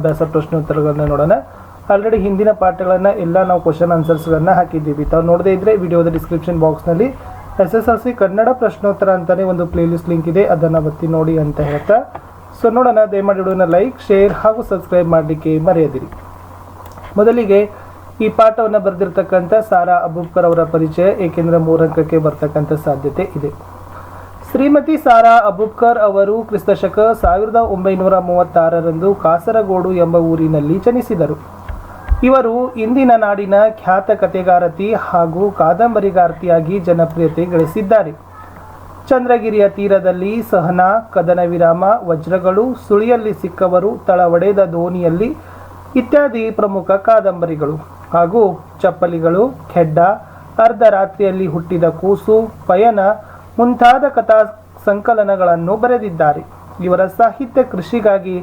ಅಭ್ಯಾಸ ಪ್ರಶ್ನೋತ್ತರಗಳನ್ನ ನೋಡೋಣ. ಆಲ್ರೆಡಿ ಹಿಂದಿನ ಪಾಠಗಳನ್ನು ಎಲ್ಲ ನಾವು ಕ್ವಶನ್ ಆನ್ಸರ್ಸ್ಗಳನ್ನು ಹಾಕಿದ್ದೀವಿ. ತಾವು ನೋಡದೇ ಇದ್ದರೆ ವಿಡಿಯೋದ ಡಿಸ್ಕ್ರಿಪ್ಷನ್ ಬಾಕ್ಸ್ನಲ್ಲಿ SSLC ಕನ್ನಡ ಪ್ರಶ್ನೋತ್ತರ ಅಂತಲೇ ಒಂದು ಪ್ಲೇಲಿಸ್ಟ್ ಲಿಂಕ್ ಇದೆ, ಅದನ್ನು ಒತ್ತಿ ನೋಡಿ ಅಂತ ಹೇಳ್ತಾ ಸೊ ನೋಡೋಣ. ದಯಮಾಡಿ ವಿಡಿಯೋನ ಲೈಕ್, ಶೇರ್ ಹಾಗೂ ಸಬ್ಸ್ಕ್ರೈಬ್ ಮಾಡಲಿಕ್ಕೆ ಮರೆಯದಿರಿ. ಮೊದಲಿಗೆ ಈ ಪಾಠವನ್ನು ಬರೆದಿರ್ತಕ್ಕಂಥ ಸಾರಾ ಅಬೂಬ್ಕರ್ ಅವರ ಪರಿಚಯ, ಏಕೆಂದರೆ 3 ಅಂಕಕ್ಕೆ ಬರ್ತಕ್ಕಂಥ ಸಾಧ್ಯತೆ ಇದೆ. ಶ್ರೀಮತಿ ಸಾರಾ ಅಬೂಬ್ಕರ್ ಅವರು ಕ್ರಿಸ್ತಶಕ 1936ರಂದು ಕಾಸರಗೋಡು ಎಂಬ ಊರಿನಲ್ಲಿ ಜನಿಸಿದರು. ಇವರು ಇಂದಿನ ನಾಡಿನ ಖ್ಯಾತ ಕಥೆಗಾರತಿ ಹಾಗೂ ಕಾದಂಬರಿಗಾರ್ತಿಯಾಗಿ ಜನಪ್ರಿಯತೆ ಗಳಿಸಿದ್ದಾರೆ. ಚಂದ್ರಗಿರಿಯ ತೀರದಲ್ಲಿ ಸಹನಾ, ಕದನ ವಿರಾಮ, ವಜ್ರಗಳು, ಸುಳಿಯಲ್ಲಿ ಸಿಕ್ಕವರು, ತಳ ಒಡೆದ ದೋಣಿಯಲ್ಲಿ ಇತ್ಯಾದಿ ಪ್ರಮುಖ ಕಾದಂಬರಿಗಳು ಹಾಗೂ ಚಪ್ಪಲಿಗಳು, ಖೆಡ್ಡ, ಅರ್ಧರಾತ್ರಿಯಲ್ಲಿ ಹುಟ್ಟಿದ ಕೂಸು, ಪಯಣ ಮುಂತಾದ ಕಥಾ ಸಂಕಲನಗಳನ್ನು ಬರೆದಿದ್ದಾರೆ. ಇವರ ಸಾಹಿತ್ಯ ಕೃಷಿಗಾಗಿ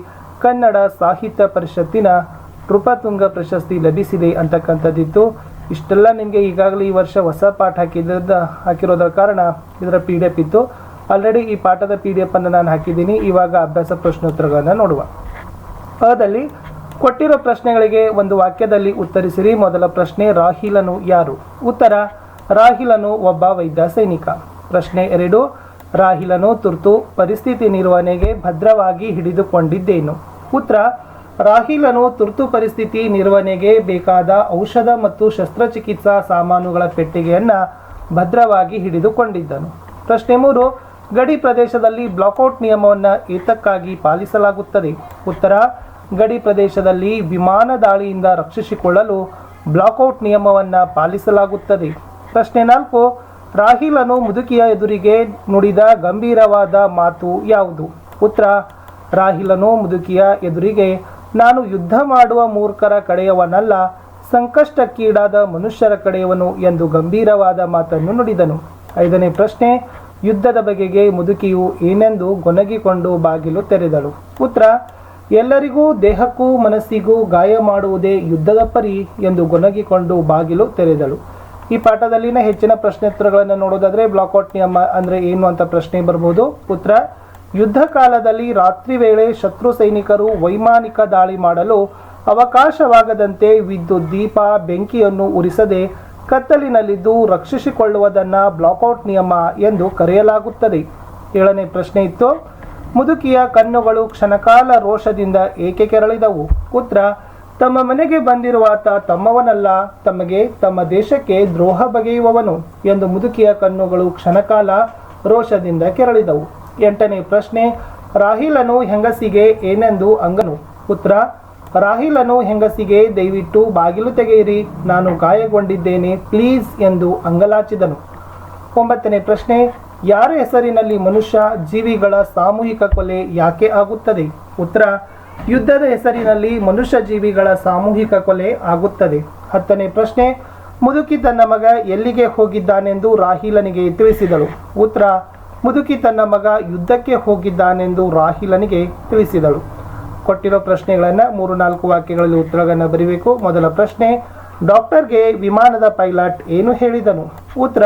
ಕನ್ನಡ ಸಾಹಿತ್ಯ ಪರಿಷತ್ತಿನ ನೃಪತುಂಗ ಪ್ರಶಸ್ತಿ ಲಭಿಸಿದೆ ಅಂತಕ್ಕಂಥದ್ದಿತ್ತು. ಇಷ್ಟೆಲ್ಲ ನಿಮಗೆ ಈಗಾಗಲೇ ಈ ವರ್ಷ ಹೊಸ ಪಾಠ ಹಾಕಿರೋದ್ರ ಕಾರಣ ಇದರ PDF ಇತ್ತು. ಆಲ್ರೆಡಿ ಈ ಪಾಠದ PDF ಅನ್ನು ನಾನು ಹಾಕಿದ್ದೀನಿ. ಇವಾಗ ಅಭ್ಯಾಸ ಪ್ರಶ್ನೋತ್ತರಗಳನ್ನು ನೋಡುವ. ಅದಲ್ಲಿ ಕೊಟ್ಟಿರೋ ಪ್ರಶ್ನೆಗಳಿಗೆ ಒಂದು ವಾಕ್ಯದಲ್ಲಿ ಉತ್ತರಿಸಿರಿ. ಮೊದಲ ಪ್ರಶ್ನೆ, ರಾಹಿಲನು ಯಾರು? ಉತ್ತರ, ರಾಹಿಲನು ಒಬ್ಬ ವೈದ್ಯ ಸೈನಿಕ. ಪ್ರಶ್ನೆ 2, ರಾಹಿಲನು ತುರ್ತು ಪರಿಸ್ಥಿತಿ ನಿರ್ವಹಣೆಗೆ ಭದ್ರವಾಗಿ ಹಿಡಿದುಕೊಂಡಿದ್ದೇನು? ಉತ್ತರ, ರಾಹಿಲನು ತುರ್ತು ಪರಿಸ್ಥಿತಿ ನಿರ್ವಹಣೆಗೆ ಬೇಕಾದ ಔಷಧ ಮತ್ತು ಶಸ್ತ್ರಚಿಕಿತ್ಸಾ ಸಾಮಾನುಗಳ ಪೆಟ್ಟಿಗೆಯನ್ನು ಭದ್ರವಾಗಿ ಹಿಡಿದುಕೊಂಡಿದ್ದನು. ಪ್ರಶ್ನೆ 3, ಗಡಿ ಪ್ರದೇಶದಲ್ಲಿ ಬ್ಲಾಕ್ಔಟ್ ನಿಯಮವನ್ನು ಏತಕ್ಕಾಗಿ ಪಾಲಿಸಲಾಗುತ್ತದೆ? ಉತ್ತರ, ಗಡಿ ಪ್ರದೇಶದಲ್ಲಿ ವಿಮಾನ ದಾಳಿಯಿಂದ ರಕ್ಷಿಸಿಕೊಳ್ಳಲು ಬ್ಲಾಕ್ಔಟ್ ನಿಯಮವನ್ನು ಪಾಲಿಸಲಾಗುತ್ತದೆ. ಪ್ರಶ್ನೆ 4, ರಾಹಿಲನು ಮುದುಕಿಯ ಎದುರಿಗೆ ನುಡಿದ ಗಂಭೀರವಾದ ಮಾತು ಯಾವುದು? ಉತ್ತರ, ರಾಹಿಲನು ಮುದುಕಿಯ ಎದುರಿಗೆ ನಾನು ಯುದ್ಧ ಮಾಡುವ ಮೂರ್ಖರ ಕಡೆಯವನಲ್ಲ, ಸಂಕಷ್ಟಕ್ಕೀಡಾದ ಮನುಷ್ಯರ ಕಡೆಯವನು ಎಂದು ಗಂಭೀರವಾದ ಮಾತನ್ನು ನುಡಿದನು. 5ನೇ ಪ್ರಶ್ನೆ, ಯುದ್ಧದ ಬಗೆಗೆ ಮುದುಕಿಯು ಏನೆಂದು ಗೊನಗಿಕೊಂಡು ಬಾಗಿಲು ತೆರೆದಳು? ಉತ್ತರ, ಎಲ್ಲರಿಗೂ ದೇಹಕ್ಕೂ ಮನಸ್ಸಿಗೂ ಗಾಯ ಮಾಡುವುದೇ ಯುದ್ಧದ ಪರಿ ಎಂದು ಗೊನಗಿಕೊಂಡು ಬಾಗಿಲು ತೆರೆದಳು. ಈ ಪಾಠದಲ್ಲಿನ ಹೆಚ್ಚಿನ ಪ್ರಶ್ನೋತ್ತರಗಳನ್ನು ನೋಡೋದಾದರೆ ಬ್ಲಾಕ್ಔಟ್ ನಿಯಮ ಅಂದರೆ ಏನು ಅಂತ ಪ್ರಶ್ನೆ ಬರಬಹುದು. ಉತ್ತರ, ಯುದ್ಧ ಕಾಲದಲ್ಲಿ ರಾತ್ರಿ ವೇಳೆ ಶತ್ರು ಸೈನಿಕರು ವೈಮಾನಿಕ ದಾಳಿ ಮಾಡಲು ಅವಕಾಶವಾಗದಂತೆ ವಿದ್ಯುತ್ ದೀಪ, ಬೆಂಕಿಯನ್ನು ಉರಿಸದೆ ಕತ್ತಲಿನಲ್ಲಿದ್ದು ರಕ್ಷಿಸಿಕೊಳ್ಳುವುದನ್ನು ಬ್ಲಾಕ್ಔಟ್ ನಿಯಮ ಎಂದು ಕರೆಯಲಾಗುತ್ತದೆ. 7ನೇ ಪ್ರಶ್ನೆ ಇತ್ತು, ಮುದುಕಿಯ ಕಣ್ಣುಗಳು ಕ್ಷಣಕಾಲ ರೋಷದಿಂದ ಏಕೆ ಕೆರಳಿದವು? ಉತ್ತರ, ತಮ್ಮ ಮನೆಗೆ ಬಂದಿರುವಾತ ತಮ್ಮವನಲ್ಲ, ತಮಗೆ ತಮ್ಮ ದೇಶಕ್ಕೆ ದ್ರೋಹ ಬಗೆಯುವವನು ಎಂದು ಮುದುಕಿಯ ಕಣ್ಣುಗಳು ಕ್ಷಣಕಾಲ ರೋಷದಿಂದ ಕೆರಳಿದವು. 8ನೇ ಪ್ರಶ್ನೆ, ರಾಹಿಲನು ಹೆಂಗಸಿಗೆ ಏನೆಂದು ಅಂಗನು? ಉತ್ತರ, ರಾಹಿಲನು ಹೆಂಗಸಿಗೆ ದಯವಿಟ್ಟು ಬಾಗಿಲು ತೆಗೆಯಿರಿ, ನಾನು ಗಾಯಗೊಂಡಿದ್ದೇನೆ ಪ್ಲೀಸ್ ಎಂದು ಅಂಗಲಾಚಿದನು. 9ನೇ ಪ್ರಶ್ನೆ, ಯಾರ ಹೆಸರಿನಲ್ಲಿ ಮನುಷ್ಯ ಜೀವಿಗಳ ಸಾಮೂಹಿಕ ಕೊಲೆ ಯಾಕೆ ಆಗುತ್ತದೆ? ಉತ್ತರ, ಯುದ್ಧದ ಹೆಸರಿನಲ್ಲಿ ಮನುಷ್ಯ ಜೀವಿಗಳ ಸಾಮೂಹಿಕ ಕೊಲೆ ಆಗುತ್ತದೆ. 10ನೇ ಪ್ರಶ್ನೆ, ಮುದುಕಿ ತನ್ನ ಮಗ ಎಲ್ಲಿಗೆ ಹೋಗಿದ್ದಾನೆಂದು ರಾಹಿಲನಿಗೆ ತಿಳಿಸಿದಳು? ಉತ್ತರ, ಮುದುಕಿ ತನ್ನ ಮಗ ಯುದ್ಧಕ್ಕೆ ಹೋಗಿದ್ದಾನೆಂದು ರಾಹಿಲನಿಗೆ ತಿಳಿಸಿದಳು. ಕೊಟ್ಟಿರೋ ಪ್ರಶ್ನೆಗಳನ್ನು 3-4 ವಾಕ್ಯಗಳಲ್ಲಿ ಉತ್ತರಗಳನ್ನು ಬರೀಬೇಕು. ಮೊದಲ ಪ್ರಶ್ನೆ, ಡಾಕ್ಟರ್ಗೆ ವಿಮಾನದ ಪೈಲಟ್ ಏನು ಹೇಳಿದನು? ಉತ್ತರ,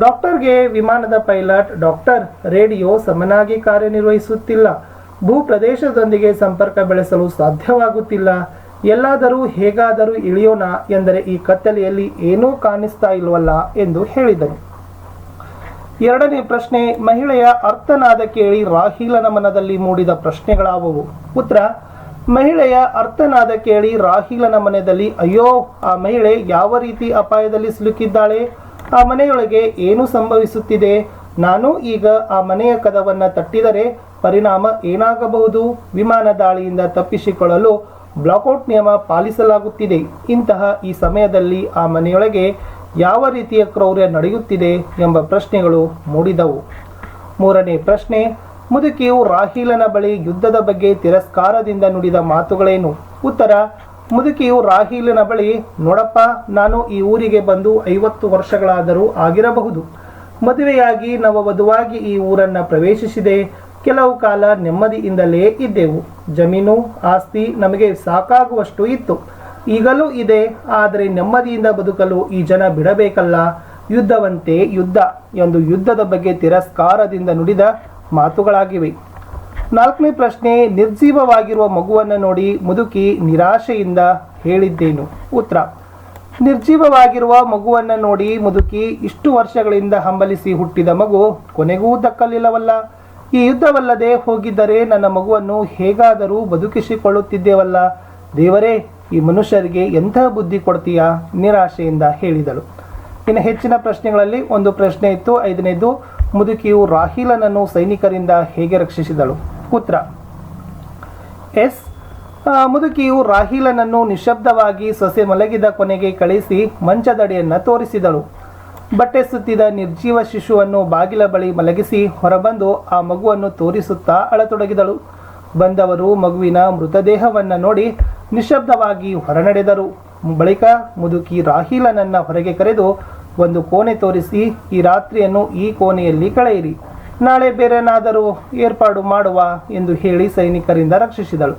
ಡಾಕ್ಟರ್ಗೆ ವಿಮಾನದ ಪೈಲಟ್, ಡಾಕ್ಟರ್, ರೇಡಿಯೋ ಸಮನಾಗಿ ಕಾರ್ಯನಿರ್ವಹಿಸುತ್ತಿಲ್ಲ, ಭೂಪ್ರದೇಶದೊಂದಿಗೆ ಸಂಪರ್ಕ ಬೆಳೆಸಲು ಸಾಧ್ಯವಾಗುತ್ತಿಲ್ಲ, ಎಲ್ಲಾದರೂ ಹೇಗಾದರೂ ಇಳಿಯೋಣ ಎಂದರೆ ಈ ಕತ್ತಲೆಯಲ್ಲಿ ಏನೂ ಕಾಣಿಸ್ತಾ ಇಲ್ವಲ್ಲ ಎಂದು ಹೇಳಿದನು. 2ನೇ ಪ್ರಶ್ನೆ, ಮಹಿಳೆಯ ಅರ್ಥನಾದ ಕೇಳಿ ರಾಹಿಲನ ಮನದಲ್ಲಿ ಮೂಡಿದ ಪ್ರಶ್ನೆಗಳಾವುವು? ಉತ್ತರ, ಮಹಿಳೆಯ ಅರ್ಥನಾದ ಕೇಳಿ ರಾಹಿಲನ ಮನದಲ್ಲಿ ಅಯ್ಯೋ, ಆ ಮಹಿಳೆ ಯಾವ ರೀತಿ ಅಪಾಯದಲ್ಲಿ ಸಿಲುಕಿದ್ದಾಳೆ, ಆ ಮನೆಯೊಳಗೆ ಏನು ಸಂಭವಿಸುತ್ತಿದೆ, ನಾನು ಈಗ ಆ ಮನೆಯ ಕದವನ್ನು ತಟ್ಟಿದರೆ ಪರಿಣಾಮ ಏನಾಗಬಹುದು, ವಿಮಾನ ದಾಳಿಯಿಂದ ತಪ್ಪಿಸಿಕೊಳ್ಳಲು ಬ್ಲಾಕ್ಔಟ್ ನಿಯಮ ಪಾಲಿಸಲಾಗುತ್ತಿದೆ, ಇಂತಹ ಈ ಸಮಯದಲ್ಲಿ ಆ ಮನೆಯೊಳಗೆ ಯಾವ ರೀತಿಯ ಕ್ರೌರ್ಯ ನಡೆಯುತ್ತಿದೆ ಎಂಬ ಪ್ರಶ್ನೆಗಳು ಮೂಡಿದವು. 3ನೇ ಪ್ರಶ್ನೆ, ಮುದುಕಿಯು ರಾಹಿಲನ ಬಳಿ ಯುದ್ಧದ ಬಗ್ಗೆ ತಿರಸ್ಕಾರದಿಂದ ನುಡಿದ ಮಾತುಗಳೇನು? ಉತ್ತರ, ಮುದುಕಿಯು ರಾಹಿಲನ ಬಳಿ, ನೋಡಪ್ಪ, ನಾನು ಈ ಊರಿಗೆ ಬಂದು 50 ವರ್ಷಗಳಾದರೂ ಆಗಿರಬಹುದು, ಮದುವೆಯಾಗಿ ನವವಧುವಾಗಿ ಈ ಊರನ್ನು ಪ್ರವೇಶಿಸಿದೆ, ಕೆಲವು ಕಾಲ ನೆಮ್ಮದಿಯಿಂದಲೇ ಇದ್ದೆವು, ಜಮೀನು ಆಸ್ತಿ ನಮಗೆ ಸಾಕಾಗುವಷ್ಟು ಇತ್ತು, ಈಗಲೂ ಇದೆ, ಆದರೆ ನೆಮ್ಮದಿಯಿಂದ ಬದುಕಲು ಈ ಜನ ಬಿಡಬೇಕಲ್ಲ, ಯುದ್ಧವಂತೆ ಯುದ್ಧ ಎಂದು ಯುದ್ಧದ ಬಗ್ಗೆ ತಿರಸ್ಕಾರದಿಂದ ನುಡಿದ ಮಾತುಗಳಾಗಿವೆ. 4ನೇ ಪ್ರಶ್ನೆ, ನಿರ್ಜೀವವಾಗಿರುವ ಮಗುವನ್ನು ನೋಡಿ ಮುದುಕಿ ನಿರಾಶೆಯಿಂದ ಹೇಳಿದ್ದೇನು? ಉತ್ತರ: ನಿರ್ಜೀವವಾಗಿರುವ ಮಗುವನ್ನು ನೋಡಿ ಮುದುಕಿ, ಇಷ್ಟು ವರ್ಷಗಳಿಂದ ಹಂಬಲಿಸಿ ಹುಟ್ಟಿದ ಮಗು ಕೊನೆಗೂ ದಕ್ಕಲಿಲ್ಲವಲ್ಲ. ಈ ಯುದ್ಧವಲ್ಲದೆ ಹೋಗಿದ್ದರೆ ನನ್ನ ಮಗುವನ್ನು ಹೇಗಾದರೂ ಬದುಕಿಸಿಕೊಳ್ಳುತ್ತಿದ್ದೇವಲ್ಲ. ದೇವರೇ, ಈ ಮನುಷ್ಯರಿಗೆ ಎಂಥ ಬುದ್ಧಿ ಕೊಡ್ತೀಯಾ? ನಿರಾಶೆಯಿಂದ ಹೇಳಿದಳು. ಇನ್ನು ಹೆಚ್ಚಿನ ಪ್ರಶ್ನೆಗಳಲ್ಲಿ ಒಂದು ಪ್ರಶ್ನೆ ಇತ್ತು. 5ನೇದು, ಮುದುಕಿಯು ರಾಹೀಲನನ್ನು ಸೈನಿಕರಿಂದ ಹೇಗೆ ರಕ್ಷಿಸಿದಳು? ಉತ್ತರ: ಎಸ್. ಮುದುಕಿಯು ರಾಹೀಲನನ್ನು ನಿಶ್ಶಬ್ದವಾಗಿ ಸೊಸೆ ಮಲಗಿದ ಕೊನೆಗೆ ಕಳಿಸಿ ಮಂಚದಡಿಯನ್ನು ತೋರಿಸಿದಳು. ಬಟ್ಟೆ ಸುತ್ತಿದ ನಿರ್ಜೀವ ಶಿಶುವನ್ನು ಬಾಗಿಲ ಬಳಿ ಮಲಗಿಸಿ ಹೊರಬಂದು ಆ ಮಗುವನ್ನು ತೋರಿಸುತ್ತಾ ಅಳತೊಡಗಿದಳು. ಬಂದವರು ಮಗುವಿನ ಮೃತದೇಹವನ್ನು ನೋಡಿ ನಿಶ್ಶಬ್ದವಾಗಿ ಹೊರನಡೆದರು. ಬಳಿಕ ಮುದುಕಿ ರಾಹೀಲನನ್ನ ಹೊರಗೆ ಕರೆದು ಒಂದು ಕೋಣೆ ತೋರಿಸಿ, ಈ ರಾತ್ರಿಯನ್ನು ಈ ಕೋಣೆಯಲ್ಲಿ ಕಳೆಯಿರಿ, ನಾಳೆ ಬೇರೆನಾದರೂ ಏರ್ಪಾಡು ಮಾಡುವ ಎಂದು ಹೇಳಿ ಸೈನಿಕರಿಂದ ರಕ್ಷಿಸಿದಳು.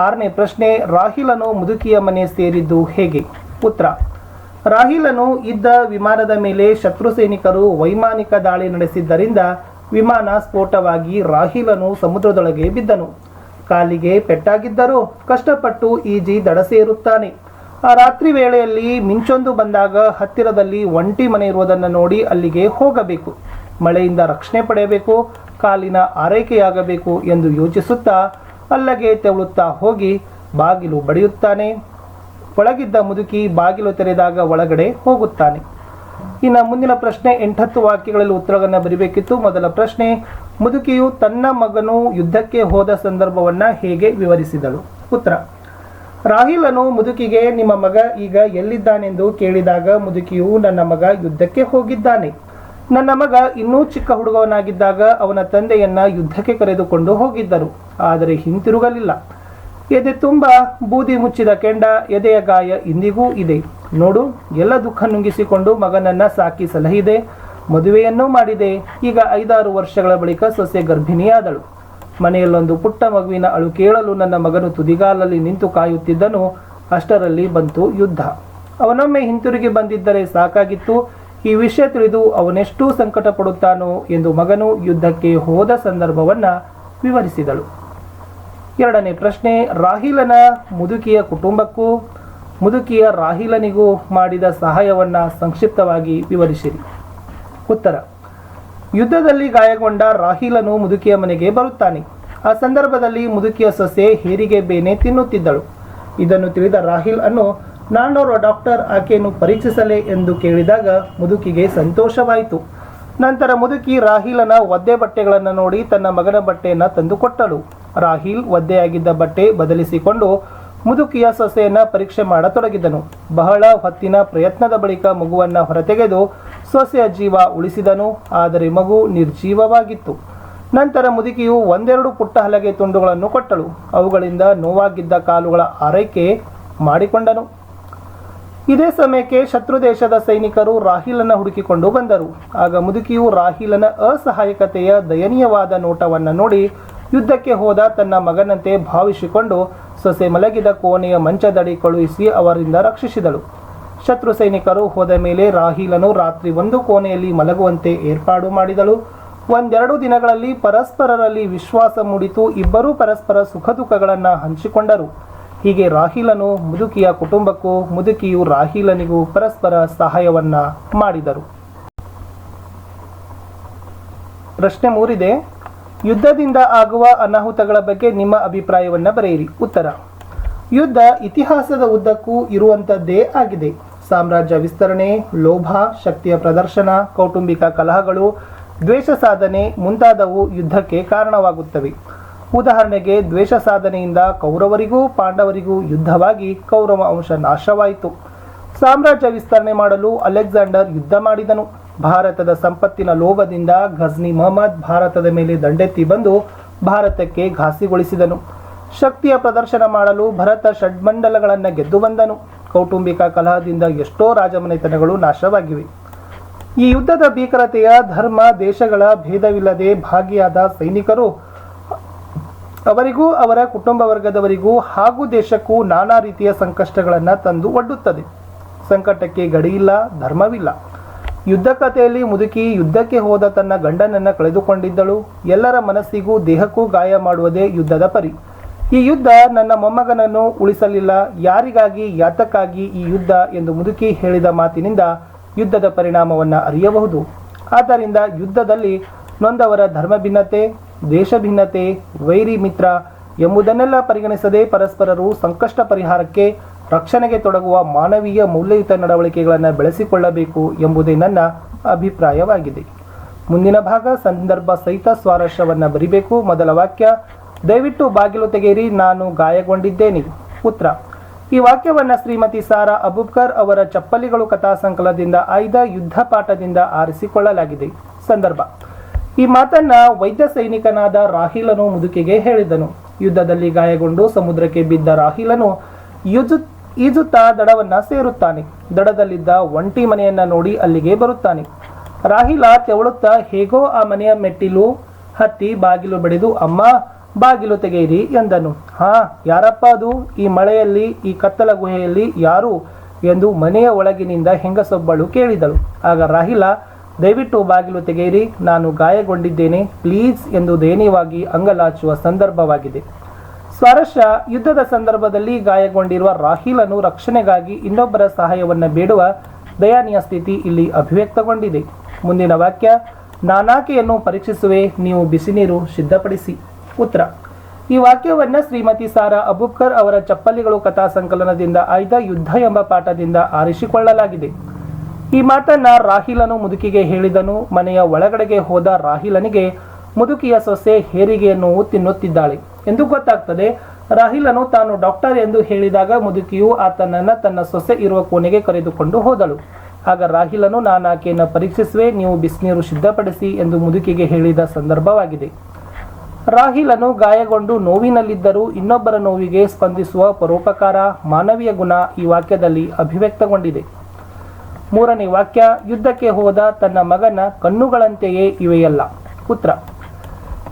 6ನೇ ಪ್ರಶ್ನೆ, ರಾಹೀಲನು ಮುದುಕಿಯ ಮನೆ ಸೇರಿದ್ದು ಹೇಗೆ? ಉತ್ತರ: ರಾಹೀಲನು ಇದ್ದ ವಿಮಾನದ ಮೇಲೆ ಶತ್ರು ಸೈನಿಕರು ವೈಮಾನಿಕ ದಾಳಿ ನಡೆಸಿದ್ದರಿಂದ ವಿಮಾನ ಸ್ಫೋಟವಾಗಿ ರಾಹೀಲನು ಸಮುದ್ರದೊಳಗೆ ಬಿದ್ದನು. ಕಾಲಿಗೆ ಪೆಟ್ಟಾಗಿದ್ದರೂ ಕಷ್ಟಪಟ್ಟು ಈಜಿ ದಡ ಸೇರುತ್ತಾನೆ. ಆ ರಾತ್ರಿ ವೇಳೆಯಲ್ಲಿ ಮಿಂಚೊಂದು ಬಂದಾಗ ಹತ್ತಿರದಲ್ಲಿ ಒಂಟಿ ಮನೆ ಇರುವುದನ್ನು ನೋಡಿ ಅಲ್ಲಿಗೆ ಹೋಗಬೇಕು, ಮಳೆಯಿಂದ ರಕ್ಷಣೆ ಪಡೆಯಬೇಕು, ಕಾಲಿನ ಆರೈಕೆಯಾಗಬೇಕು ಎಂದು ಯೋಚಿಸುತ್ತಾ ಅಲ್ಲಗೆ ತೆವಳುತ್ತಾ ಹೋಗಿ ಬಾಗಿಲು ಬಡಿಯುತ್ತಾನೆ. ಒಳಗಿದ್ದ ಮುದುಕಿ ಬಾಗಿಲು ತೆರೆದಾಗ ಒಳಗಡೆ ಹೋಗುತ್ತಾನೆ. ಇನ್ನು ಮುಂದಿನ ಪ್ರಶ್ನೆ 8-10 ವಾಕ್ಯಗಳಲ್ಲಿ ಉತ್ತರವನ್ನು ಬರೀಬೇಕಿತ್ತು. ಮೊದಲ ಪ್ರಶ್ನೆ, ಮುದುಕಿಯು ತನ್ನ ಮಗನು ಯುದ್ಧಕ್ಕೆ ಹೋದ ಸಂದರ್ಭವನ್ನು ಹೇಗೆ ವಿವರಿಸಿದಳು? ಉತ್ತರ: ರಾಹೀಲನು ಮುದುಕಿಗೆ, ನಿಮ್ಮ ಮಗ ಈಗ ಎಲ್ಲಿದ್ದಾನೆಂದು ಕೇಳಿದಾಗ ಮುದುಕಿಯು, ನನ್ನ ಮಗ ಯುದ್ಧಕ್ಕೆ ಹೋಗಿದ್ದಾನೆ. ನನ್ನ ಮಗ ಇನ್ನೂ ಚಿಕ್ಕ ಹುಡುಗವನಾಗಿದ್ದಾಗ ಅವನ ತಂದೆಯನ್ನ ಯುದ್ಧಕ್ಕೆ ಕರೆದುಕೊಂಡು ಹೋಗಿದ್ದರು, ಆದರೆ ಹಿಂತಿರುಗಲಿಲ್ಲ. ಎದೆ ತುಂಬ ಬೂದಿ ಮುಚ್ಚಿದ ಕೆಂಡ, ಎದೆಯ ಗಾಯ ಇಂದಿಗೂ ಇದೆ. ನೋಡು, ಎಲ್ಲ ದುಃಖ ನುಂಗಿಸಿಕೊಂಡು ಮಗನನ್ನ ಸಾಕಿ ಸಲಹಿದೆ, ಮದುವೆಯನ್ನೂ ಮಾಡಿದೆ. ಈಗ 5-6 ವರ್ಷಗಳ ಬಳಿಕ ಸೊಸೆ ಗರ್ಭಿಣಿಯಾದಳು. ಮನೆಯಲ್ಲೊಂದು ಪುಟ್ಟ ಮಗುವಿನ ಅಳು ಕೇಳಲು ನನ್ನ ಮಗನು ತುದಿಗಾಲಲ್ಲಿ ನಿಂತು ಕಾಯುತ್ತಿದ್ದನು. ಅಷ್ಟರಲ್ಲಿ ಬಂತು ಯುದ್ಧ. ಅವನೊಮ್ಮೆ ಹಿಂತಿರುಗಿ ಬಂದಿದ್ದರೆ ಸಾಕಾಗಿತ್ತು. ಈ ವಿಷಯ ತಿಳಿದು ಅವನೆಷ್ಟು ಸಂಕಟ ಪಡುತ್ತಾನೋ ಎಂದು ಮಗನು ಯುದ್ಧಕ್ಕೆ ಹೋದ ಸಂದರ್ಭವನ್ನ ವಿವರಿಸಿದಳು. 2ನೇ ಪ್ರಶ್ನೆ, ರಾಹೀಲನ ಮುದುಕಿಯ ಕುಟುಂಬಕ್ಕೂ ಮುದುಕಿಯ ರಾಹೀಲನಿಗೂ ಮಾಡಿದ ಸಹಾಯವನ್ನ ಸಂಕ್ಷಿಪ್ತವಾಗಿ ವಿವರಿಸಿರಿ. ಉತ್ತರ: ಯುದ್ಧದಲ್ಲಿ ಗಾಯಗೊಂಡ ರಾಹೀಲನು ಮುದುಕಿಯ ಮನೆಗೆ ಬರುತ್ತಾನೆ. ಆ ಸಂದರ್ಭದಲ್ಲಿ ಮುದುಕಿಯ ಸೊಸೆ ಹೇರಿಗೆ ಬೇನೆ ತಿನ್ನುತ್ತಿದ್ದಳು. ಇದನ್ನು ತಿಳಿದ ರಾಹೀಲ್ ಅನ್ನು, ನಾನೋರ್ವ ಡಾಕ್ಟರ್, ಆಕೆಯನ್ನು ಪರೀಕ್ಷಿಸಲೇ ಎಂದು ಕೇಳಿದಾಗ ಮುದುಕಿಗೆ ಸಂತೋಷವಾಯಿತು. ನಂತರ ಮುದುಕಿ ರಾಹೀಲನ ಒದ್ದೆ ಬಟ್ಟೆಗಳನ್ನು ನೋಡಿ ತನ್ನ ಮಗನ ಬಟ್ಟೆಯನ್ನು ತಂದುಕೊಟ್ಟಳು. ರಾಹೀಲ್ ಒದ್ದೆಯಾಗಿದ್ದ ಬಟ್ಟೆ ಬದಲಿಸಿಕೊಂಡು ಮುದುಕಿಯ ಸೊಸೆಯನ್ನ ಪರೀಕ್ಷೆ ಮಾಡತೊಡಗಿದನು. ಬಹಳ ಹೊತ್ತಿನ ಪ್ರಯತ್ನದ ಬಳಿಕ ಮಗುವನ್ನು ಹೊರತೆಗೆದು ಸೊಸೆಯ ಜೀವ ಉಳಿಸಿದನು. ಆದರೆ ಮಗು ನಿರ್ಜೀವವಾಗಿತ್ತು. ನಂತರ ಮುದುಕಿಯು 1-2 ಪುಟ್ಟ ಹಲಗೆ ತುಂಡುಗಳನ್ನು ಕೊಟ್ಟಳು. ಅವುಗಳಿಂದ ನೋವಾಗಿದ್ದ ಕಾಲುಗಳ ಆರೈಕೆ ಮಾಡಿಕೊಂಡನು. ಇದೇ ಸಮಯಕ್ಕೆ ಶತ್ರು ದೇಶದ ಸೈನಿಕರು ರಾಹೀಲನ ಹುಡುಕಿಕೊಂಡು ಬಂದರು. ಆಗ ಮುದುಕಿಯು ರಾಹೀಲನ ಅಸಹಾಯಕತೆಯ ದಯನೀಯವಾದ ನೋಟವನ್ನು ನೋಡಿ ಯುದ್ಧಕ್ಕೆ ಹೋದ ತನ್ನ ಮಗನಂತೆ ಭಾವಿಸಿಕೊಂಡು ಸೊಸೆ ಮಲಗಿದ ಕೋಣೆಯ ಮಂಚದಡಿ ಕಳುಹಿಸಿ ಅವರಿಂದ ರಕ್ಷಿಸಿದಳು. ಶತ್ರು ಸೈನಿಕರು ಹೋದ ಮೇಲೆ ರಾಹೀಲನು ರಾತ್ರಿ ಒಂದು ಕೋಣೆಯಲ್ಲಿ ಮಲಗುವಂತೆ ಏರ್ಪಾಡು ಮಾಡಿದಳು. 1-2 ದಿನಗಳಲ್ಲಿ ಪರಸ್ಪರರಲ್ಲಿ ವಿಶ್ವಾಸ ಮೂಡಿತು. ಇಬ್ಬರೂ ಪರಸ್ಪರ ಸುಖ ದುಃಖಗಳನ್ನು ಹಂಚಿಕೊಂಡರು. ಹೀಗೆ ರಾಹೀಲನು ಮುದುಕಿಯ ಕುಟುಂಬಕ್ಕೂ ಮುದುಕಿಯು ರಾಹೀಲನಿಗೂ ಪರಸ್ಪರ ಸಹಾಯವನ್ನ ಮಾಡಿದರು. ಪ್ರಶ್ನೆ 3 ಇದೆ. ಯುದ್ಧದಿಂದ ಆಗುವ ಅನಾಹುತಗಳ ಬಗ್ಗೆ ನಿಮ್ಮ ಅಭಿಪ್ರಾಯವನ್ನು ಬರೆಯಿರಿ. ಉತ್ತರ: ಯುದ್ಧ ಇತಿಹಾಸದ ಉದ್ದಕ್ಕೂ ಇರುವಂಥದ್ದೇ ಆಗಿದೆ. ಸಾಮ್ರಾಜ್ಯ ವಿಸ್ತರಣೆ, ಲೋಭ, ಶಕ್ತಿಯ ಪ್ರದರ್ಶನ, ಕೌಟುಂಬಿಕ ಕಲಹಗಳು, ದ್ವೇಷ ಸಾಧನೆ ಮುಂತಾದವು ಯುದ್ಧಕ್ಕೆ ಕಾರಣವಾಗುತ್ತವೆ. ಉದಾಹರಣೆಗೆ, ದ್ವೇಷ ಸಾಧನೆಯಿಂದ ಕೌರವರಿಗೂ ಪಾಂಡವರಿಗೂ ಯುದ್ಧವಾಗಿ ಕೌರವ ಅಂಶ ನಾಶವಾಯಿತು. ಸಾಮ್ರಾಜ್ಯ ವಿಸ್ತರಣೆ ಮಾಡಲು ಅಲೆಕ್ಸಾಂಡರ್ ಯುದ್ಧ ಮಾಡಿದನು. ಭಾರತದ ಸಂಪತ್ತಿನ ಲೋಭದಿಂದ ಘಜ್ನಿ ಮಹಮ್ಮದ್ ಭಾರತದ ಮೇಲೆ ದಂಡೆತ್ತಿ ಬಂದು ಭಾರತಕ್ಕೆ ಘಾಸಿಗೊಳಿಸಿದನು. ಶಕ್ತಿಯ ಪ್ರದರ್ಶನ ಮಾಡಲು ಭರತ ಷಡ್ಮಂಡಲಗಳನ್ನು ಗೆದ್ದು ಬಂದನು. ಕೌಟುಂಬಿಕ ಕಲಹದಿಂದ ಎಷ್ಟೋ ರಾಜಮನೆತನಗಳು ನಾಶವಾಗಿವೆ. ಈ ಯುದ್ಧದ ಭೀಕರತೆಯ ಧರ್ಮ ದೇಶಗಳ ಭೇದವಿಲ್ಲದೆ ಭಾಗಿಯಾದ ಸೈನಿಕರು ಅವರಿಗೂ ಅವರ ಕುಟುಂಬ ವರ್ಗದವರಿಗೂ ಹಾಗೂ ದೇಶಕ್ಕೂ ನಾನಾ ರೀತಿಯ ಸಂಕಷ್ಟಗಳನ್ನು ತಂದು ಒಡ್ಡುತ್ತದೆ. ಸಂಕಟಕ್ಕೆ ಗಡಿಯಿಲ್ಲ, ಧರ್ಮವಿಲ್ಲ. ಯುದ್ಧ ಕಥೆಯಲ್ಲಿ ಮುದುಕಿ ಯುದ್ಧಕ್ಕೆ ಹೋದ ತನ್ನ ಗಂಡನನ್ನು ಕಳೆದುಕೊಂಡಿದ್ದಳು. ಎಲ್ಲರ ಮನಸ್ಸಿಗೂ ದೇಹಕ್ಕೂ ಗಾಯ ಮಾಡುವುದೇ ಯುದ್ಧದ ಪರಿ. ಈ ಯುದ್ಧ ನನ್ನ ಮೊಮ್ಮಗನನ್ನು ಉಳಿಸಲಿಲ್ಲ. ಯಾರಿಗಾಗಿ, ಯಾತಕ್ಕಾಗಿ ಈ ಯುದ್ಧ ಎಂದು ಮುದುಕಿ ಹೇಳಿದ ಮಾತಿನಿಂದ ಯುದ್ಧದ ಪರಿಣಾಮವನ್ನು ಅರಿಯಬಹುದು. ಆದ್ದರಿಂದ ಯುದ್ಧದಲ್ಲಿ ನೊಂದವರ ಧರ್ಮ ಭಿನ್ನತೆ, ದೇಶ ಭಿನ್ನತೆ, ವೈರಿ ಮಿತ್ರ ಎಂಬುದನ್ನೆಲ್ಲ ಪರಿಗಣಿಸದೆ ಪರಸ್ಪರರು ಸಂಕಷ್ಟ ಪರಿಹಾರಕ್ಕೆ, ರಕ್ಷಣೆಗೆ ತೊಡಗುವ ಮಾನವೀಯ ಮೌಲ್ಯಯುತ ನಡವಳಿಕೆಗಳನ್ನು ಬೆಳೆಸಿಕೊಳ್ಳಬೇಕು ಎಂಬುದೇ ನನ್ನ ಅಭಿಪ್ರಾಯವಾಗಿದೆ. ಮುಂದಿನ ಭಾಗ ಸಂದರ್ಭ ಸಹಿತ ಸ್ವಾರಸ್ಯವನ್ನು ಬರಿಬೇಕು. ಮೊದಲ ವಾಕ್ಯ, ದಯವಿಟ್ಟು ಬಾಗಿಲು ತೆಗೆಯಿರಿ, ನಾನು ಗಾಯಗೊಂಡಿದ್ದೇನೆ. ಉತ್ತರ, ಈ ವಾಕ್ಯವನ್ನು ಶ್ರೀಮತಿ ಸಾರಾ ಅಬೂಬಕರ್ ಅವರ ಚಪ್ಪಲಿಗಳು ಕಥಾ ಸಂಕಲನದಿಂದ ಆಯ್ದ ಯುದ್ಧ ಪಾಠದಿಂದ ಆರಿಸಿಕೊಳ್ಳಲಾಗಿದೆ. ಸಂದರ್ಭ, ಈ ಮಾತನ್ನ ವೈದ್ಯ ಸೈನಿಕನಾದ ರಾಹಿಲನು ಮುದುಕಿಗೆ ಹೇಳಿದನು. ಯುದ್ಧದಲ್ಲಿ ಗಾಯಗೊಂಡು ಸಮುದ್ರಕ್ಕೆ ಬಿದ್ದ ರಾಹಿಲನು ಈಜುತ್ತಾ ದಡವನ್ನ ಸೇರುತ್ತಾನೆ. ದಡದಲ್ಲಿದ್ದ ಒಂಟಿ ಮನೆಯನ್ನ ನೋಡಿ ಅಲ್ಲಿಗೆ ಬರುತ್ತಾನೆ. ರಾಹಿಲ ತೆವಳುತ್ತಾ ಹೇಗೋ ಆ ಮನೆಯ ಮೆಟ್ಟಿಲು ಹತ್ತಿ ಬಾಗಿಲು ಬಡಿದು, ಅಮ್ಮ ಬಾಗಿಲು ತೆಗೆಯಿರಿ ಎಂದನು. ಹಾ, ಯಾರಪ್ಪ ಅದು? ಈ ಮಳೆಯಲ್ಲಿ, ಈ ಕತ್ತಲ ಗುಹೆಯಲ್ಲಿ ಯಾರು ಎಂದು ಮನೆಯ ಒಳಗಿನಿಂದ ಹೆಂಗಸೊಬ್ಬಳು ಕೇಳಿದಳು. ಆಗ ರಾಹಿಲ, ದಯವಿಟ್ಟು ಬಾಗಿಲು ತೆಗೆಯಿರಿ, ನಾನು ಗಾಯಗೊಂಡಿದ್ದೇನೆ, ಪ್ಲೀಸ್ ಎಂದು ದಯನೀಯವಾಗಿ ಅಂಗಲಾಚುವ ಸಂದರ್ಭವಾಗಿದೆ. ಸ್ವಾರಸ್ಯ, ಯುದ್ಧದ ಸಂದರ್ಭದಲ್ಲಿ ಗಾಯಗೊಂಡಿರುವ ರಾಹಿಲನು ರಕ್ಷಣೆಗಾಗಿ ಇನ್ನೊಬ್ಬರ ಸಹಾಯವನ್ನು ಬೇಡುವ ದಯನೀಯ ಸ್ಥಿತಿ ಇಲ್ಲಿ ಅಭಿವ್ಯಕ್ತಗೊಂಡಿದೆ. ಮುಂದಿನ ವಾಕ್ಯ, ನಾನಾಕೆಯನ್ನು ಪರೀಕ್ಷಿಸುವೆ, ನೀವು ಬಿಸಿ ನೀರು ಸಿದ್ಧಪಡಿಸಿ. ಉತ್ತರ, ಈ ವಾಕ್ಯವನ್ನು ಶ್ರೀಮತಿ ಸಾರಾ ಅಬೂಬಕರ್ ಅವರ ಚಪ್ಪಲಿಗಳು ಕಥಾ ಸಂಕಲನದಿಂದ ಆಯ್ದ ಯುದ್ಧ ಎಂಬ ಪಾಠದಿಂದ ಆರಿಸಿಕೊಳ್ಳಲಾಗಿದೆ. ಈ ಮಾತನ್ನ ರಾಹಿಲನು ಮುದುಕಿಗೆ ಹೇಳಿದನು. ಮನೆಯ ಒಳಗಡೆಗೆ ಹೋದ ರಾಹಿಲನಿಗೆ ಮುದುಕಿಯ ಸೊಸೆ ಹೇರಿಗೆಯನ್ನು ತಿನ್ನುತ್ತಿದ್ದಾಳೆ ಎಂದು ಗೊತ್ತಾಗ್ತದೆ. ರಾಹಿಲನು ತಾನು ಡಾಕ್ಟರ್ ಎಂದು ಹೇಳಿದಾಗ ಮುದುಕಿಯು ಆತನನ್ನು ತನ್ನ ಸೊಸೆ ಇರುವ ಕೋಣೆಗೆ ಕರೆದುಕೊಂಡು ಹೋದಳು. ಆಗ ರಾಹಿಲನು, ನಾನು ಆಕೆಯನ್ನು ಪರೀಕ್ಷಿಸುವೆ, ನೀವು ಬಿಸಿನೀರು ಸಿದ್ಧಪಡಿಸಿ ಎಂದು ಮುದುಕಿಗೆ ಹೇಳಿದ ಸಂದರ್ಭವಾಗಿದೆ. ರಾಹಿಲನು ಗಾಯಗೊಂಡು ನೋವಿನಲ್ಲಿದ್ದರೂ ಇನ್ನೊಬ್ಬರ ನೋವಿಗೆ ಸ್ಪಂದಿಸುವ ಪರೋಪಕಾರ, ಮಾನವೀಯ ಗುಣ ಈ ವಾಕ್ಯದಲ್ಲಿ ಅಭಿವ್ಯಕ್ತಗೊಂಡಿದೆ. ಮೂರನೇ ವಾಕ್ಯ, ಯುದ್ಧಕ್ಕೆ ಹೋದ ತನ್ನ ಮಗನ ಕಣ್ಣುಗಳಂತೆಯೇ ಇವೆಯಲ್ಲ. ಉತ್ತರ,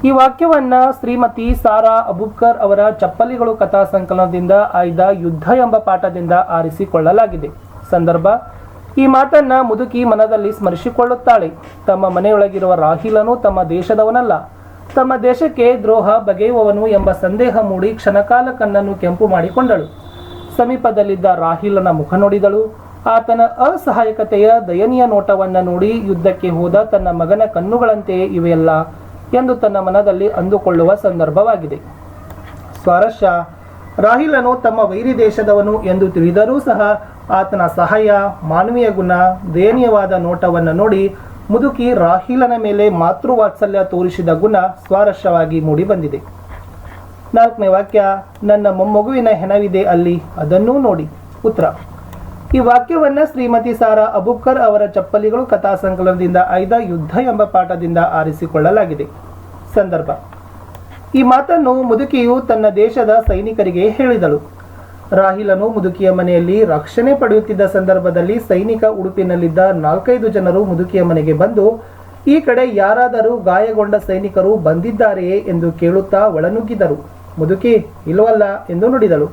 ಈ ವಾಕ್ಯವನ್ನ ಶ್ರೀಮತಿ ಸಾರಾ ಅಬೂಬಕರ್ ಅವರ ಚಪ್ಪಲಿಗಳು ಕಥಾ ಸಂಕಲನದಿಂದ ಆಯ್ದ ಯುದ್ಧ ಎಂಬ ಪಾಠದಿಂದ ಆರಿಸಿಕೊಳ್ಳಲಾಗಿದೆ. ಸಂದರ್ಭ, ಈ ಮಾತನ್ನ ಮುದುಕಿ ಮನದಲ್ಲಿ ಸ್ಮರಿಸಿಕೊಳ್ಳುತ್ತಾಳೆ. ತಮ್ಮ ಮನೆಯೊಳಗಿರುವ ರಾಹಿಲನು ತಮ್ಮ ದೇಶದವನಲ್ಲ, ತಮ್ಮ ದೇಶಕ್ಕೆ ದ್ರೋಹ ಬಗೆಯುವವನು ಎಂಬ ಸಂದೇಹ ಮೂಡಿ ಕ್ಷಣಕಾಲ ಕಣ್ಣನ್ನು ಕೆಂಪು ಮಾಡಿಕೊಂಡಳು. ಸಮೀಪದಲ್ಲಿದ್ದ ರಾಹಿಲನ ಮುಖ ನೋಡಿದಳು. ಆತನ ಅಸಹಾಯಕತೆಯ ದಯನೀಯ ನೋಟವನ್ನು ನೋಡಿ ಯುದ್ಧಕ್ಕೆ ಹೋದ ತನ್ನ ಮಗನ ಕಣ್ಣುಗಳಂತೆಯೇ ಇವೆಯಲ್ಲ ಎಂದು ತನ್ನ ಮನದಲ್ಲಿ ಅಂದುಕೊಳ್ಳುವ ಸಂದರ್ಭವಾಗಿದೆ. ಸ್ವಾರಸ್ಯ, ರಾಹಿಲನು ತಮ್ಮ ವೈರಿ ದೇಶದವನು ಎಂದು ತಿಳಿದರೂ ಸಹ ಆತನ ಸಹಾಯ, ಮಾನವೀಯ ಗುಣ, ದಯನೀಯವಾದ ನೋಟವನ್ನು ನೋಡಿ ಮುದುಕಿ ರಾಹಿಲನ ಮೇಲೆ ಮಾತೃವಾತ್ಸಲ್ಯ ತೋರಿಸಿದ ಗುಣ ಸ್ವಾರಸ್ಯವಾಗಿ ಮೂಡಿಬಂದಿದೆ. ನಾಲ್ಕನೇ ವಾಕ್ಯ, ನನ್ನ ಮೊಮ್ಮಗುವಿನ ಹೆಣವಿದೆ ಅಲ್ಲಿ, ಅದನ್ನೂ ನೋಡಿ. ಉತ್ತರ, ಈ ವಾಕ್ಯವನ್ನು ಶ್ರೀಮತಿ ಸಾರಾ ಅಬೂಬಕರ್ ಅವರ ಚಪ್ಪಲಿಗಳು ಕಥಾ ಸಂಕಲನದಿಂದ ಆಯ್ದ ಯುದ್ಧ ಎಂಬ ಪಾಠದಿಂದ ಆರಿಸಿಕೊಳ್ಳಲಾಗಿದೆ. ಸಂದರ್ಭ, ಈ ಮಾತನ್ನು ಮುದುಕಿಯು ತನ್ನ ದೇಶದ ಸೈನಿಕರಿಗೆ ಹೇಳಿದಳು. ರಾಹಿಲನು ಮುದುಕಿಯ ಮನೆಯಲ್ಲಿ ರಕ್ಷಣೆ ಪಡೆಯುತ್ತಿದ್ದ ಸಂದರ್ಭದಲ್ಲಿ ಸೈನಿಕ ಉಡುಪಿನಲ್ಲಿದ್ದ 4-5 ಜನರು ಮುದುಕಿಯ ಮನೆಗೆ ಬಂದು, ಈ ಕಡೆ ಯಾರಾದರೂ ಗಾಯಗೊಂಡ ಸೈನಿಕರು ಬಂದಿದ್ದಾರೆಯೇ ಎಂದು ಕೇಳುತ್ತಾ ಒಳನುಗ್ಗಿದರು. ಮುದುಕಿ ಇಲ್ಲವಲ್ಲ ಎಂದು ನುಡಿದಳು.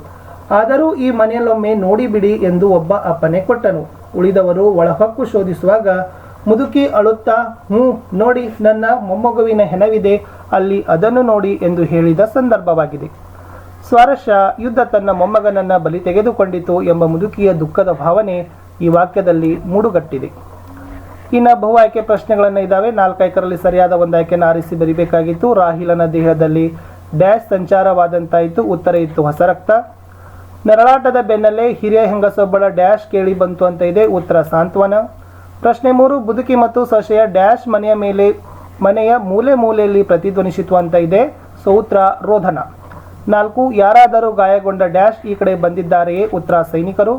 ಆದರೂ ಈ ಮನೆಯಲ್ಲೊಮ್ಮೆ ನೋಡಿಬಿಡಿ ಎಂದು ಒಬ್ಬ ಅಪ್ಪನೆ ಕೊಟ್ಟನು. ಉಳಿದವರು ಒಳಹೊಕ್ಕು ಶೋಧಿಸುವಾಗ ಮುದುಕಿ ಅಳುತ್ತಾ, ನೋಡಿ, ನನ್ನ ಮೊಮ್ಮಗುವಿನ ಹೆಣವಿದೆ ಅಲ್ಲಿ, ಅದನ್ನು ನೋಡಿ ಎಂದು ಹೇಳಿದ ಸಂದರ್ಭವಾಗಿದೆ. ಸ್ವಾರಸ್ಯ, ಯುದ್ಧ ತನ್ನ ಮೊಮ್ಮಗನನ್ನ ಬಲಿ ತೆಗೆದುಕೊಂಡಿತು ಎಂಬ ಮುದುಕಿಯ ದುಃಖದ ಭಾವನೆ ಈ ವಾಕ್ಯದಲ್ಲಿ ಮೂಡುಗಟ್ಟಿದೆ. ಇನ್ನು ಬಹು ಆಯ್ಕೆ ಪ್ರಶ್ನೆಗಳನ್ನು ಇದ್ದಾವೆ. 4 ಆಯ್ಕೆಗಳಲ್ಲಿ ಸರಿಯಾದ ಒಂದು ಆಯ್ಕೆಯನ್ನು ಆರಿಸಿ ಬರಿಬೇಕಾಗಿತ್ತು. ರಾಹಿಲನ ದೇಹದಲ್ಲಿ ಡ್ಯಾಶ್ ಸಂಚಾರವಾದಂತಾಯಿತು. ಉತ್ತರ ಇತ್ತು ಹೊಸ ರಕ್ತ. ನರಳಾಟದ ಬೆನ್ನಲ್ಲೇ ಹಿರಿಯ ಹೆಂಗಸೊಬ್ಬಳ ಡ್ಯಾಶ್ ಕೇಳಿ ಬಂತು ಅಂತ ಇದೆ. ಉತ್ತರ ಸಾಂತ್ವನ. ಪ್ರಶ್ನೆ 3, ಮುದುಕಿ ಮತ್ತು ಸೊಸೆಯ ಡ್ಯಾಶ್ ಮನೆಯ ಮೂಲೆ ಮೂಲೆಯಲ್ಲಿ ಪ್ರತಿಧ್ವನಿಸಿತು ಅಂತ ಇದೆ. ಸೊ ಉತ್ತರ ರೋಧನ. 4, ಯಾರಾದರೂ ಗಾಯಗೊಂಡ ಡ್ಯಾಶ್ ಈ ಕಡೆ ಬಂದಿದ್ದಾರೆಯೇ? ಉತ್ತರ ಸೈನಿಕರು.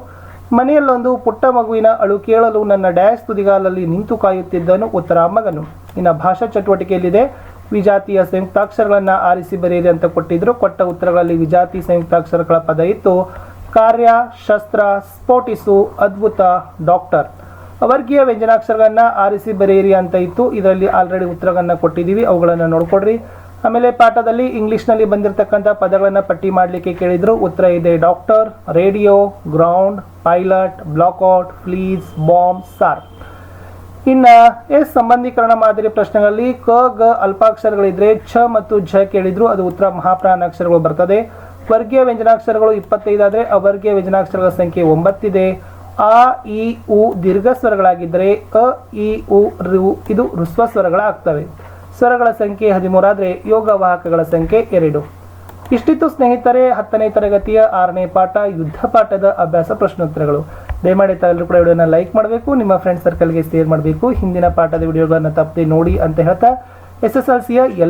ಮನೆಯಲ್ಲೊಂದು ಪುಟ್ಟ ಮಗುವಿನ ಅಳು ಕೇಳಲು ನನ್ನ ಡ್ಯಾಶ್ ತುದಿಗಾಲಲ್ಲಿ ನಿಂತು ಕಾಯುತ್ತಿದ್ದನು. ಉತ್ತರ ಮಗನು. ಇನ್ನು ಭಾಷಾ ಚಟುವಟಿಕೆಯಲ್ಲಿದೆ. ವಿಜಾತಿಯ ಸಂಯುಕ್ತಾಕ್ಷರಗಳನ್ನು ಆರಿಸಿ ಬರೆಯಿರಿ ಅಂತ ಕೊಟ್ಟಿದ್ರು. ಕೊಟ್ಟ ಉತ್ತರಗಳಲ್ಲಿ ವಿಜಾತಿ ಸಂಯುಕ್ತಾಕ್ಷರಗಳ ಪದ ಇತ್ತು ಕಾರ್ಯ, ಶಸ್ತ್ರ, ಸ್ಫೋಟಿಸು, ಅದ್ಭುತ, ಡಾಕ್ಟರ್. ವರ್ಗೀಯ ವ್ಯಂಜನಾಕ್ಷರಗಳನ್ನು ಆರಿಸಿ ಬರೆಯಿರಿ ಅಂತ ಇತ್ತು. ಇದರಲ್ಲಿ ಆಲ್ರೆಡಿ ಉತ್ತರಗಳನ್ನು ಕೊಟ್ಟಿದ್ದೀವಿ, ಅವುಗಳನ್ನು ನೋಡ್ಕೊಡ್ರಿ. ಆಮೇಲೆ ಪಾಠದಲ್ಲಿ ಇಂಗ್ಲೀಷ್ನಲ್ಲಿ ಬಂದಿರತಕ್ಕಂಥ ಪದಗಳನ್ನು ಪಟ್ಟಿ ಮಾಡಲಿಕ್ಕೆ ಕೇಳಿದ್ರು. ಉತ್ತರ ಇದೆ doctor, radio, ground, pilot, blackout, fleece, bomb, sir. ಇನ್ನು ಎಸ್ ಸಂಬಂಧೀಕರಣ ಮಾದರಿ ಪ್ರಶ್ನೆಗಳಲ್ಲಿ ಕ ಗ ಅಲ್ಪಾಕ್ಷರಗಳಿದ್ರೆ ಛ ಮತ್ತು ಝ ಕೇಳಿದ್ರು ಅದು ಉತ್ತರ ಮಹಾಪ್ರಾಣ ಅಕ್ಷರಗಳು ಬರ್ತದೆ. ವರ್ಗೀಯ ವ್ಯಂಜನಾಕ್ಷರಗಳು 25 ಆದ್ರೆ ಅವರ್ಗೀಯ ವ್ಯಂಜನಾಕ್ಷರಗಳ ಸಂಖ್ಯೆ 9 ಇದೆ. ಆ ಇ ಉ ದೀರ್ಘ ಸ್ವರಗಳಾಗಿದ್ದರೆ ಅ ಇ ಉ ರು ಇದು ಹ್ರಸ್ವ ಸ್ವರಗಳಾಗ್ತವೆ. ಸ್ವರಗಳ ಸಂಖ್ಯೆ 13 ಆದ್ರೆ ಯೋಗವಾಹಕಗಳ ಸಂಖ್ಯೆ 2. ಇಷ್ಟಿತ್ತು ಸ್ನೇಹಿತರೆ 10ನೇ ತರಗತಿಯ 6ನೇ ಪಾಠ ಯುದ್ಧ ಪಾಠದ ಅಭ್ಯಾಸ ಪ್ರಶ್ನೋತ್ತರಗಳು. ದಯಮಾಡಿ ತಾವೆಲ್ಲರೂ ಕೂಡ ವಿಡಿಯೋನ ಲೈಕ್ ಮಾಡಬೇಕು, ನಿಮ್ಮ ಫ್ರೆಂಡ್ ಸರ್ಕಲ್ಗೆ ಶೇರ್ ಮಾಡಬೇಕು. ಹಿಂದಿನ ಪಾಠದ ವಿಡಿಯೋಗಳನ್ನು ತಪ್ಪದೆ ನೋಡಿ ಅಂತ ಹೇಳ್ತಾ SSLCಯ ಎಲ್ಲ